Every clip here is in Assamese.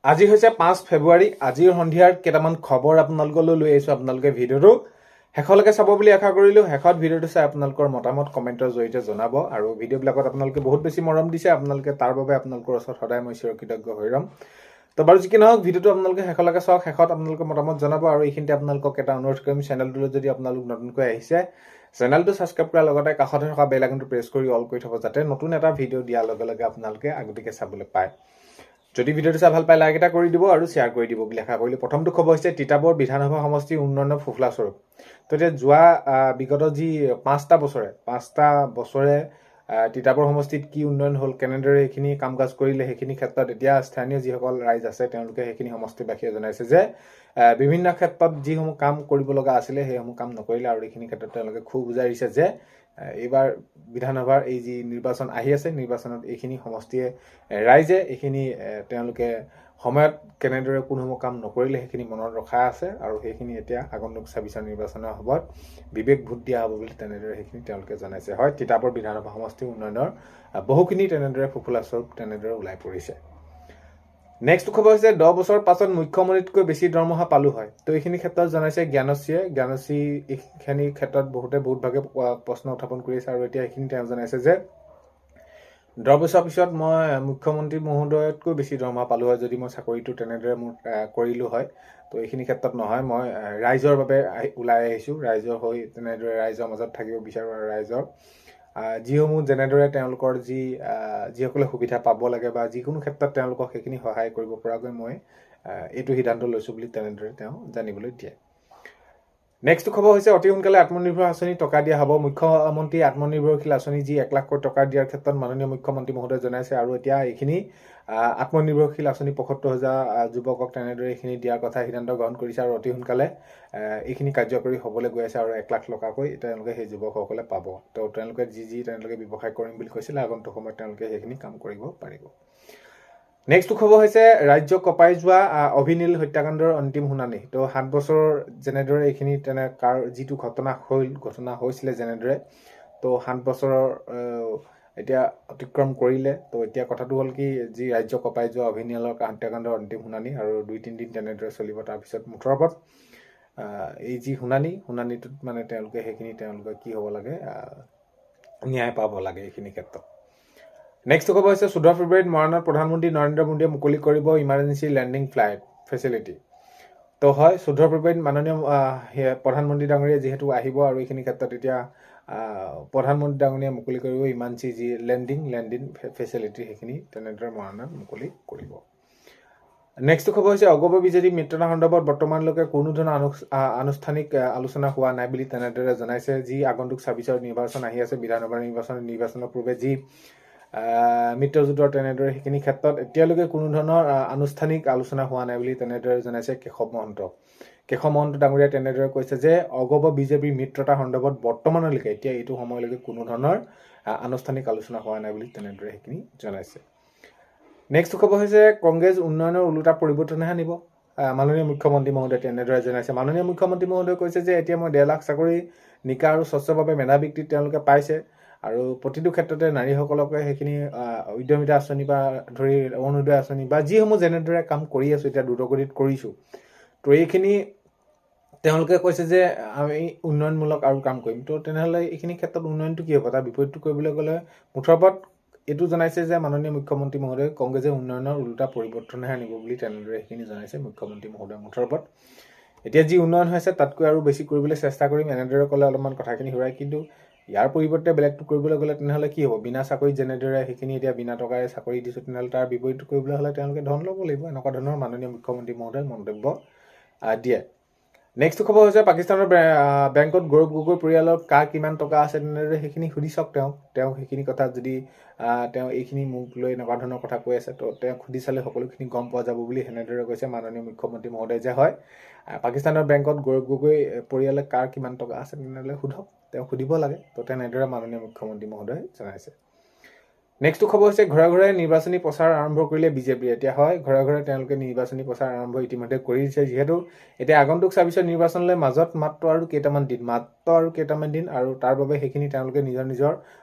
আজি হৈছে 5 ফেব্ৰুৱাৰী। আজিৰ সন্ধিয়াৰ কেইটামান খবৰ আপোনালোকলৈ লৈ আহিছোঁ। আপোনালোকে ভিডিঅ'টো শেষলৈকে চাব বুলি আশা কৰিলোঁ। শেষত ভিডিঅ'টো চাই আপোনালোকৰ মতামত কমেণ্টৰ জৰিয়তে জনাব আৰু ভিডিঅ'বিলাকত আপোনালোকে বহুত বেছি মৰম দিছে। আপোনালোকে তাৰ বাবে আপোনালোকৰ ওচৰত সদায় মই চিৰকৃতজ্ঞ হৈ ৰ'ম। তো বাৰু যি কি নহওক, ভিডিঅ'টো আপোনালোকে শেষলৈকে চাওক। শেষত আপোনালোকে মতামত জনাব আৰু এইখিনিতে আপোনালোকক এটা অনুৰোধ কৰিম, চেনেলটোলৈ যদি আপোনালোক নতুনকৈ আহিছে, চেনেলটো ছাবস্ক্ৰাইব কৰাৰ লগতে কাষতে থকা বেল আইকনটো প্ৰেছ কৰি অল কৰি থ'ব, যাতে নতুন এটা ভিডিঅ' দিয়াৰ লগে লগে আপোনালোকে আগতীয়াকৈ চাবলৈ পায়। যদি ভিডিঅ'টো চাই ভাল পায় লাইক এটা কৰি দিব আৰু শ্বেয়াৰ কৰি দিব বুলি আশা কৰিলোঁ। প্ৰথমটো খবৰ হৈছে তিতাবৰ বিধানসভা সমষ্টিৰ উন্নয়নৰ ফুফলা স্বৰূপ। তো এতিয়া যোৱা বিগত যি 5টা বছৰে তিতাবৰ সমষ্টিত কি উন্নয়ন হ'ল, কেনেদৰে সেইখিনি কাম কাজ কৰিলে, সেইখিনি ক্ষেত্ৰত এতিয়া স্থানীয় যিসকল ৰাইজ আছে তেওঁলোকে সেইখিনি সমষ্টিবাসীয়ে জনাইছে যে বিভিন্ন ক্ষেত্ৰত যিসমূহ কাম কৰিব লগা আছিলে সেইসমূহ কাম নকৰিলে আৰু এইখিনি ক্ষেত্ৰত তেওঁলোকে ক্ষোভ বুজাইছে যে এইবাৰ বিধানসভাৰ এই যি নিৰ্বাচন আহি আছে, নিৰ্বাচনত এইখিনি সমষ্টিয়ে ৰাইজে এইখিনি তেওঁলোকে সময়ত কেনেদৰে কোনোসমূহ কাম নকৰিলে সেইখিনি মনত ৰখা আছে আৰু সেইখিনি এতিয়া আগন্তুক 26 নিৰ্বাচনৰ সময়ত বিবেক ভোট দিয়া হ'ব বুলি তেনেদৰে সেইখিনি তেওঁলোকে জনাইছে। হয়, তিতাবৰ বিধানসভা সমষ্টিৰ উন্নয়নৰ বহুখিনি তেনেদৰে ফুফলা স্বৰূপ তেনেদৰে ওলাই পৰিছে। নেক্সট খবৰ হৈছে 10 বছৰ পাছত মুখ্যমন্ত্ৰীতকৈ বেছি দৰমহা পালো হয়। তো এইখিনি ক্ষেত্ৰত জনাইছে জ্ঞানশ্ৰী এইখিনি ক্ষেত্ৰত বহুত ভাগে প্ৰশ্ন উত্থাপন কৰিছে আৰু এতিয়া এইখিনি তেওঁ জনাইছে যে 10 বছৰ পিছত মই মুখ্যমন্ত্ৰী মহোদয়তকৈ বেছি দৰমহা পালো হয় যদি মই চাকৰিটো তেনেদৰে মোৰ কৰিলোঁ হয়। তো এইখিনি ক্ষেত্ৰত নহয়, মই ৰাইজৰ বাবে ওলাই আহিছোঁ, ৰাইজৰ হৈ তেনেদৰে ৰাইজৰ মাজত থাকিব বিচাৰোঁ আৰু ৰাইজৰ যিসমূহ যেনেদৰে তেওঁলোকৰ যিসকলে সুবিধা পাব লাগে বা যিকোনো ক্ষেত্ৰত তেওঁলোকক সেইখিনি সহায় কৰিব পৰাকৈ মই এইটো সিদ্ধান্ত লৈছোঁ বুলি তেনেদৰে তেওঁ জানিবলৈ দিয়ে। নেক্সট খবৰ হৈছে অতি সোনকালে আত্মনিৰ্ভৰ আঁচনি টকা দিয়া হ'ব। মুখ্যমন্ত্ৰী আত্মনিৰ্ভৰশীল আঁচনি যি 1 লাখ কোটি টকা দিয়াৰ ক্ষেত্ৰত মাননীয় মুখ্যমন্ত্ৰী মহোদয়ে জনাইছে আৰু এতিয়া এইখিনি আত্মনিৰ্ভৰশীল আঁচনি ৭৫,০০০ যুৱকক তেনেদৰে এইখিনি দিয়াৰ কথা সিদ্ধান্ত গ্ৰহণ কৰিছে আৰু অতি সোনকালে এইখিনি কাৰ্যকৰী হ'বলৈ গৈ আছে আৰু 1 লাখ টকাকৈ তেওঁলোকে সেই যুৱকসকলে পাব। তো তেওঁলোকে তেওঁলোকে ব্যৱসায় কৰিম বুলি কৈছিলে, আগন্তুক সময়ত তেওঁলোকে সেইখিনি কাম কৰিব পাৰিব। নেক্সট খবৰ হৈছে ৰাজ্য কঁপাই যোৱা অভিনীল হত্যাকাণ্ডৰ অন্তিম শুনানি। তো 7 বছৰ যেনেদৰে এইখিনি যিটো ঘটনা হৈছিলে যেনেদৰে, তো 7 বছৰৰ এতিয়া অতিক্ৰম কৰিলে। তো এতিয়া কথাটো হ'ল কি, যি ৰাজ্য কঁপাই যোৱা অভিনীলৰ হত্যাকাণ্ডৰ অন্তিম শুনানি আৰু 2-3 দিন তেনেদৰে চলিব। তাৰপিছত মুঠৰ এই যি শুনানিটোত মানে তেওঁলোকে কি হ'ব লাগে, ন্যায় পাব লাগে এইখিনি ক্ষেত্ৰত। নেক্সট খবৰ হৈছে 14 ফেব্ৰুৱাৰীত মৰাণত প্ৰধানমন্ত্ৰী নৰেন্দ্ৰ মোদীয়ে মুকলি কৰিব ইমাৰ্জেঞ্চি লেণ্ডিং ফ্লাইট ফেচিলিটি। তো হয়, 14 ফেব্ৰুৱাৰীত মাননীয় প্ৰধানমন্ত্ৰী ডাঙৰীয়া যিহেতু আহিব আৰু এইখিনি ক্ষেত্ৰত এতিয়া প্ৰধানমন্ত্ৰী ডাঙৰীয়াই মুকলি কৰিব ইমাৰ্জেঞ্চি যি লেণ্ডিং ফেচিলিটি, সেইখিনি তেনেদৰে মৰাণত মুকলি কৰিব। নেক্সট খবৰ হৈছে অগপ বিজেডি মিত্ৰতা সন্দৰ্ভত বৰ্তমানলৈকে কোনো ধৰণৰ আনুষ্ঠানিক আলোচনা হোৱা নাই বুলি তেনেদৰে জনাইছে। যি আগন্তুক 26 নিৰ্বাচন আহি আছে, বিধানসভা নিৰ্বাচনৰ পূৰ্বে যি মিত্ৰজোঁটৰ তেনেদৰে সেইখিনি ক্ষেত্ৰত এতিয়ালৈকে কোনো ধৰণৰ আনুষ্ঠানিক আলোচনা হোৱা নাই বুলি তেনেদৰে জনাইছে কেশৱ মহন্ত ডাঙৰীয়াই তেনেদৰে কৈছে যে অগপ বিজেপিৰ মিত্ৰতা সন্দৰ্ভত বৰ্তমানলৈকে এতিয়া এইটো সময়লৈকে কোনো ধৰণৰ আনুষ্ঠানিক আলোচনা হোৱা নাই বুলি তেনেদৰে সেইখিনি জনাইছে। নেক্সট খবৰ হৈছে কংগ্ৰেছ উন্নয়নৰ ওলোটা পৰিৱৰ্তনহে আনিব, মাননীয় মুখ্যমন্ত্ৰী মহোদয়ে তেনেদৰে জনাইছে। মাননীয় মুখ্যমন্ত্ৰী মহোদয়ে কৈছে যে এতিয়া মই 1.5 লাখ চাকৰি নিকা আৰু স্বচ্ছভাৱে মেধাবৃত্তি তেওঁলোকে পাইছে আৰু প্ৰতিটো ক্ষেত্ৰতে নাৰীসকলকে সেইখিনি উদ্যমিতা আঁচনি বা ধৰি অৰুণোদয় আঁচনি বা যিসমূহ যেনেদৰে কাম কৰি আছোঁ এতিয়া দ্ৰুতগতিত কৰিছোঁ। তো এইখিনি তেওঁলোকে কৈছে যে আমি উন্নয়নমূলক আৰু কাম কৰিম। তো তেনেহ'লে এইখিনি ক্ষেত্ৰত উন্নয়নটো কি হ'ব, তাৰ বিপৰীতটো কৰিবলৈ গ'লে মুঠৰ ওপৰত এইটো জনাইছে যে মাননীয় মুখ্যমন্ত্ৰী মহোদয়ে কংগ্ৰেছে উন্নয়নৰ ওলোটা পৰিৱৰ্তনহে আনিব বুলি তেনেদৰে সেইখিনি জনাইছে মুখ্যমন্ত্ৰী মহোদয়ে। মুঠৰ ওপৰত এতিয়া যি উন্নয়ন হৈছে তাতকৈ আৰু বেছি কৰিবলৈ চেষ্টা কৰিম, এনেদৰে ক'লে অলপমান কথাখিনি ঘূৰাই। কিন্তু ইয়াৰ পৰিৱৰ্তে বেলেগটো কৰিবলৈ গ'লে তেনেহ'লে কি হ'ব, বিনা চাকৰিত যেনেদৰে সেইখিনি এতিয়া বিনা টকাৰে চাকৰি দিছোঁ, তেনেহ'লে তাৰ বিপৰীতটো কৰিবলৈ হ'লে তেওঁলোকে ধন ল'ব লাগিব, এনেকুৱা ধৰণৰ মাননীয় মুখ্যমন্ত্ৰী মহোদয়ে মন্তব্য দিয়ে। নেক্সট খবৰ হৈছে পাকিস্তানৰ বেংকত গৌৰৱ গগৈৰ পৰিয়ালৰ কাৰ কিমান টকা আছে তেনেদৰে সেইখিনি সুধি চাওক। তেওঁ সেইখিনি কথা যদি তেওঁ এইখিনি মোক লৈ এনেকুৱা ধৰণৰ কথা কৈ আছে, তো তেওঁক সুধি চালে সকলোখিনি গম পোৱা যাব বুলি সেনেদৰে কৈছে মাননীয় মুখ্যমন্ত্ৰী মহোদয়ে যে হয়, পাকিস্তানৰ বেংকত গৌৰৱ গগৈ পৰিয়ালে কাৰ কিমান টকা আছে তেনেহ'লে সোধক, তেওঁ সুধিব লাগে। তো তেনেদৰে মাননীয় মুখ্যমন্ত্ৰী মহোদয়ে জনাইছে। নেক্সট খবৰ হৈছে ঘৰে ঘৰে নিৰ্বাচনী প্ৰচাৰ আৰম্ভ কৰিলে বিজেপি এতিয়া হয় ঘৰে ঘৰে তেওঁলোকে নিৰ্বাচনী প্ৰচাৰ আৰম্ভ ইতিমধ্যে কৰি দিছে যিহেতু এতিয়া আগন্তুক ২৬ নিৰ্বাচনলৈ মাজত মাত্ৰ আৰু কেইটামান দিন আৰু তাৰ বাবে সেইখিনি তেওঁলোকে নিজৰ নিজৰ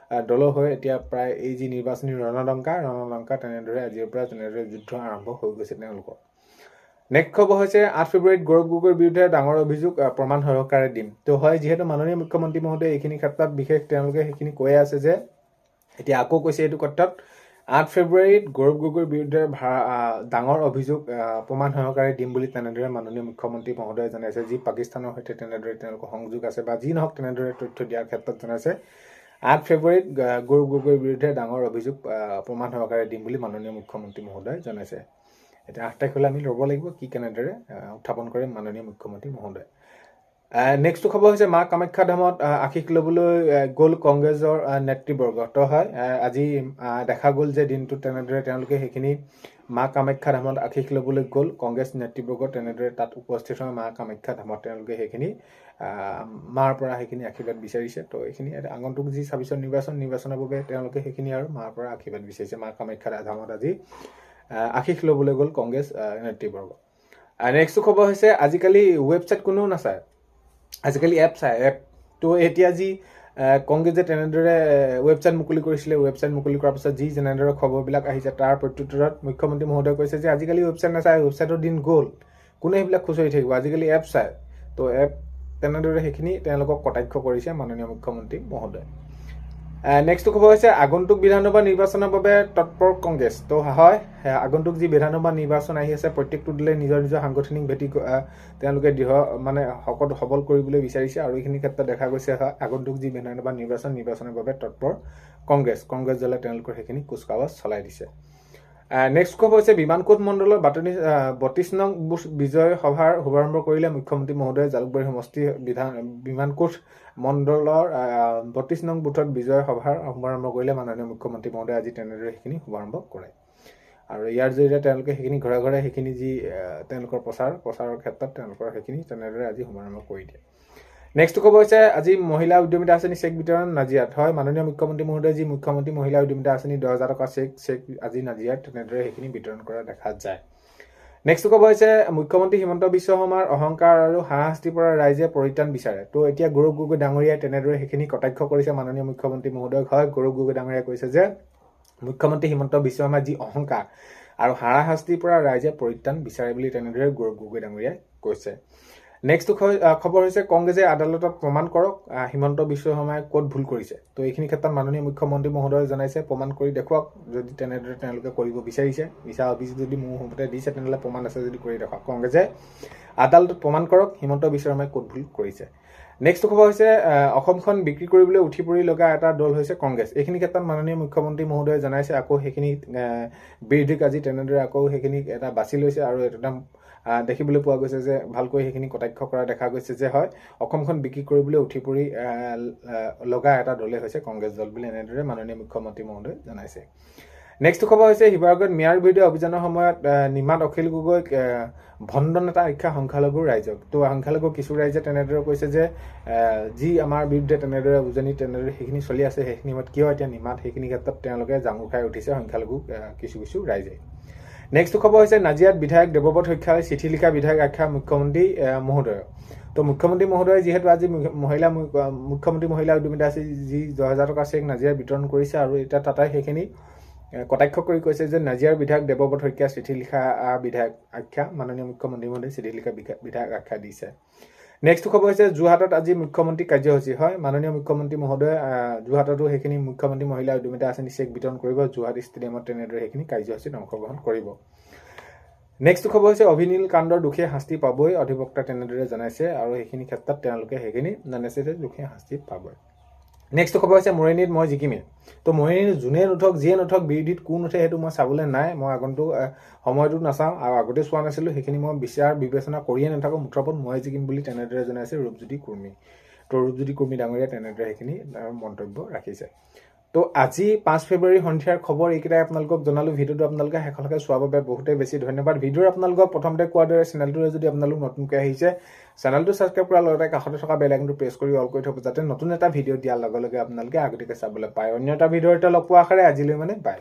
দলৰ হৈ এতিয়া প্ৰায় এই যি নিৰ্বাচনী ৰণলংকা তেনেদৰে আজিৰ পৰা তেনেদৰে যুদ্ধ আৰম্ভ হৈ গৈছে তেওঁলোকৰ নেক্সট খবৰ হৈছে ৮ ফেব্ৰুৱাৰীত গৌৰৱ গগৈৰ বিৰুদ্ধে ডাঙৰ অভিযোগ প্ৰমাণ সহকাৰে দিম তো হয় যিহেতু মাননীয় মুখ্যমন্ত্ৰী মহোদয়ে এইখিনি ক্ষেত্ৰত বিশেষ তেওঁলোকে সেইখিনি কৈ আছে যে এতিয়া আকৌ কৈছে এইটো ক্ষেত্ৰত ৮ ফেব্ৰুৱাৰীত গৌৰৱ গগৈৰ বিৰুদ্ধে ডাঙৰ অভিযোগ প্ৰমাণ সহকাৰে দিম বুলি তেনেদৰে মাননীয় মুখ্যমন্ত্ৰী মহোদয়ে জনাইছে যি পাকিস্তানৰ সৈতে তেনেদৰে তেওঁলোকৰ সংযোগ আছে বা যি নহওক তেনেদৰে তথ্য দিয়াৰ ক্ষেত্ৰত জনাইছে ৮ ফেব্ৰুৱাৰীত গৌৰৱ গগৈৰ বিৰুদ্ধে ডাঙৰ অভিযোগ প্ৰমাণ সহকাৰে দিম বুলি মাননীয় মুখ্যমন্ত্ৰী মহোদয়ে জনাইছে এতিয়া ৮ তাৰিখলৈ আমি ল'ব লাগিব কি কেনেদৰে উত্থাপন কৰে মাননীয় মুখ্যমন্ত্ৰী মহোদয়ে নেক্সট খবৰ হৈছে মা কামাখ্যা ধামত আশীষ ল'বলৈ গ'ল কংগ্ৰেছৰ নেতৃবৰ্গ তো হয় আজি দেখা গ'ল যে দিনটোত তেনেদৰে তেওঁলোকে সেইখিনি মা কামাখ্যা ধামত আশীষ ল'বলৈ গ'ল কংগ্ৰেছ নেতৃবৰ্গ তেনেদৰে তাত উপস্থিত হয় মা কামাখ্যা ধামত তেওঁলোকে সেইখিনি মাৰ পৰা সেইখিনি আশীৰ্বাদ বিচাৰিছে তো এইখিনি আগন্তুক যি ২৬ নিৰ্বাচনৰ বাবে তেওঁলোকে সেইখিনি আৰু মাৰ পৰা আশীৰ্বাদ বিচাৰিছে মা কামাখ্যা ধামত আজি আশীষ ল'বলৈ গ'ল কংগ্ৰেছ নেতৃবৰ্গ নেক্সট খবৰ হৈছে আজিকালি ৱেবছাইট কোনো নাচায় আজিকালি এপ চায় এপটো এতিয়া যি কংগ্ৰেছে তেনেদৰে ৱেবছাইট মুকলি কৰিছিলে ৱেবছাইট মুকলি কৰাৰ পিছত যি যেনেদৰে খবৰবিলাক আহিছে তাৰ প্ৰত্যুত্তৰত মুখ্যমন্ত্ৰী মহোদয়ে কৈছে যে আজিকালি ৱেবছাইট নাচায় ৱেবছাইটৰ দিন গ'ল কোনে সেইবিলাক খুচৰি থাকিব আজিকালি এপ চায় তো এপ তেনেদৰে সেইখিনি তেওঁলোকক কটাক্ষ কৰিছে মাননীয় মুখ্যমন্ত্ৰী মহোদয়ে নেক্সট খবৰ হৈছে আগন্তুক বিধানসভা নিৰ্বাচনৰ বাবে তৎপৰ কংগ্ৰেছ তো হয় আগন্তুক যি বিধানসভা নিৰ্বাচন আহি আছে প্ৰত্যেকটো দলে নিজৰ নিজৰ সাংগঠনিক ভেটি তেওঁলোকে দৃঢ় মানে শকত সবল কৰিবলৈ বিচাৰিছে আৰু এইখিনি ক্ষেত্ৰত দেখা গৈছে আগন্তুক যি বিধানসভা নিৰ্বাচনৰ বাবে তৎপৰ কংগ্ৰেছ দলে তেওঁলোকৰ সেইখিনি কুচকাৱাজ চলাই দিছে নেক্সট খবৰ হৈছে বিমানকোট মণ্ডলৰ ৩২ নং বুথ বিজয় সভাৰ শুভাৰম্ভ কৰিলে মুখ্যমন্ত্ৰী মহোদয়ে জালুকবাৰী সমষ্টি বিমানকোট মণ্ডলৰ ৩২ নং বুথত বিজয় সভাৰ শুভাৰম্ভ কৰিলে মাননীয় মুখ্যমন্ত্ৰী মহোদয়ে আজি তেনেদৰে সেইখিনি শুভাৰম্ভ কৰে আৰু ইয়াৰ জৰিয়তে তেওঁলোকে সেইখিনি ঘৰে ঘৰে সেইখিনি যি তেওঁলোকৰ প্ৰচাৰৰ ক্ষেত্ৰত তেওঁলোকৰ সেইখিনি তেনেদৰে আজি শুভাৰম্ভ কৰি দিয়ে নেক্সট খবৰ হৈছে আজি মহিলা উদ্যমিতা আঁচনি চেক বিতৰণ নাজিৰাত হয় মাননীয় মুখ্যমন্ত্ৰী মহোদয়ে যি মুখ্যমন্ত্ৰী মহিলা উদ্যমিতা আঁচনি ১০,০০০ টকা চেক আজি নাজিৰাত তেনেদৰে সেইখিনি বিতৰণ কৰা দেখা যায় নেক্সট খবৰ হৈছে মুখ্যমন্ত্ৰী হিমন্ত বিশ্ব শৰ্মাৰ অহংকাৰ আৰু হাৰাশাস্তিৰ পৰা ৰাইজে পৰিত্ৰাণ বিচাৰে তো এতিয়া গৌৰৱ গগৈ ডাঙৰীয়াই তেনেদৰে সেইখিনি কটাক্ষ কৰিছে মাননীয় মুখ্যমন্ত্ৰী মহোদয়ক হয় গৌৰৱ গগৈ ডাঙৰীয়াই কৈছে যে মুখ্যমন্ত্ৰী হিমন্ত বিশ্ব শৰ্মাৰ যি অহংকাৰ আৰু হাৰাশাস্তিৰ পৰা ৰাইজে পৰিত্ৰাণ বিচাৰে বুলি তেনেদৰে গৌৰৱ গগৈ ডাঙৰীয়াই কৈছে নেক্সট খবৰ হৈছে কংগ্ৰেছে আদালতত প্ৰমাণ কৰক হিমন্ত বিশ্ব শৰ্মাই ক'ত ভুল কৰিছে তো এইখিনি ক্ষেত্ৰত মাননীয় মুখ্যমন্ত্ৰী মহোদয়ে জনাইছে প্ৰমাণ কৰি দেখুৱাওক যদি তেনেদৰে তেওঁলোকে কৰিব বিচাৰিছে মিছা অভিযোগ যদি মোৰ সম্পত্তি দিছে তেনেহ'লে প্ৰমাণ আছে যদি কৰি দেখুৱাওক কংগ্ৰেছে আদালতত প্ৰমাণ কৰক হিমন্ত বিশ্ব শৰ্মাই ক'ত ভুল কৰিছে নেক্সট খবৰ হৈছে অসমখন বিক্ৰী কৰিবলৈ উঠি পৰি লগা এটা দল হৈছে কংগ্ৰেছ এইখিনি ক্ষেত্ৰত মাননীয় মুখ্যমন্ত্ৰী মহোদয়ে জনাইছে আকৌ সেইখিনি বিৰোধীক আজি তেনেদৰে আকৌ সেইখিনি এটা বাছি লৈছে আৰু এটা দেখিবলৈ পোৱা গৈছে যে ভালকৈ সেইখিনি কটাক্ষ কৰা দেখা গৈছে যে হয় অসমখন বিক্ৰী কৰিবলৈ উঠি পৰি লগা এটা দলে হৈছে কংগ্ৰেছ দল বুলি এনেদৰে মাননীয় মুখ্যমন্ত্ৰী মহোদয়ে জনাইছে নেক্সট খবৰ হৈছে শিৱসাগৰত মিয়াৰ বিৰুদ্ধে অভিযানৰ সময়ত নিমাত অখিল গগৈক ভণ্ড নেতা আখ্যা সংখ্যালঘুৰ ৰাইজক তো সংখ্যালঘু কিছু ৰাইজে তেনেদৰে কৈছে যে যি আমাৰ বিৰুদ্ধে তেনেদৰে উজনি তেনেদৰে সেইখিনি চলি আছে সেইখিনি সময়ত কিয় এতিয়া নিমাত সেইখিনি ক্ষেত্ৰত তেওঁলোকে জাঙুৰ খাই উঠিছে সংখ্যালঘু কিছু ৰাইজে নেক্সট খবৰ হৈছে নাজিৰাত বিধায়ক দেৱব্ৰত শইকীয়াই চিঠি লিখা বিধায়ক আখ্যা মুখ্যমন্ত্ৰী মহোদয় তো মুখ্যমন্ত্ৰী মহোদয়ে যিহেতু আজি মুখ্যমন্ত্ৰী মহিলা উদ্যমিতা আছে যি ১০,০০০ টকা চেক নাজিৰাত বিতৰণ কৰিছে আৰু এতিয়া তাতে সেইখিনি কটাক্ষ কৰি কৈছে যে নাজিৰাৰ বিধায়ক দেৱব্ৰত শইকীয়া চিঠি লিখা বিধায়ক আখ্যা মাননীয় মুখ্যমন্ত্ৰী মহোদয়ে চিঠি লিখা বিধায়ক আখ্যা দিছে নেক্সট খবৰ হৈছে যোৰহাটত আজি মুখ্যমন্ত্ৰী কাৰ্যসূচী হয় মাননীয় মুখ্যমন্ত্ৰী মহোদয়ে যোৰহাটতো সেইখিনি মুখ্যমন্ত্ৰী মহিলা উদ্যমিতা আঁচনি চেক বিতৰণ কৰিব যোৰহাট ষ্টেডিয়ামত তেনেদৰে সেইখিনি কাৰ্যসূচীত অংশগ্ৰহণ কৰিব নেক্সট খবৰ হৈছে অভিনীল কাণ্ডৰ দোষীয়ে শাস্তি পাবই অধিবক্তা তেনেদৰে জনাইছে আৰু সেইখিনি ক্ষেত্ৰত তেওঁলোকে সেইখিনি জনাইছে যে দোষীয়ে শাস্তি পাবই নেক্সট খবৰ হৈছে মৰিনীত মই জিকিমে তো মৰিনীত যোনে নুঠক যিয়ে নুঠক বিৰোধীত কোন উঠে সেইটো মই চাবলৈ নাই মই আগন্তুক সময়টো নাচাওঁ আৰু আগতে চোৱা নাছিলোঁ সেইখিনি মই বিচাৰ বিবেচনা কৰিয়ে নাথাকোঁ মুঠৰ মই জিকিম বুলি তেনেদৰে জনাইছে ৰূপজ্যোতি কুৰ্মী তো ৰূপজ্যোতি কুৰ্মী ডাঙৰীয়া তেনেদৰে সেইখিনি মন্তব্য ৰাখিছে তো আজি 5 ফেব্ৰুৱাৰী সন্ধিয়াৰ খবৰ এইকেইটাই আপোনালোকক জনালো ভিডিঅ'টো আপোনালোকে শেষলৈকে চোৱাৰ বাবে বহুতেই বেছি ধন্যবাদ ভিডিঅ'ৰ আপোনালোকক প্ৰথমতে কোৱাৰ দৰে চেনেলটোৰে যদি আপোনালোক নতুনকৈ আহিছে চেনেলটো ছাবস্ক্ৰাইব কৰাৰ লগতে কাষতে থকা বেল আইকনটো প্ৰেছ কৰি অল কৰি থব যাতে নতুন এটা ভিডিঅ' দিয়াৰ লগে লগে আপোনালোকে আগতীয়াকৈ চাবলৈ পায় অন্য এটা ভিডিঅ'তে লগ পোৱাৰ আশাৰে আজিলৈ বাই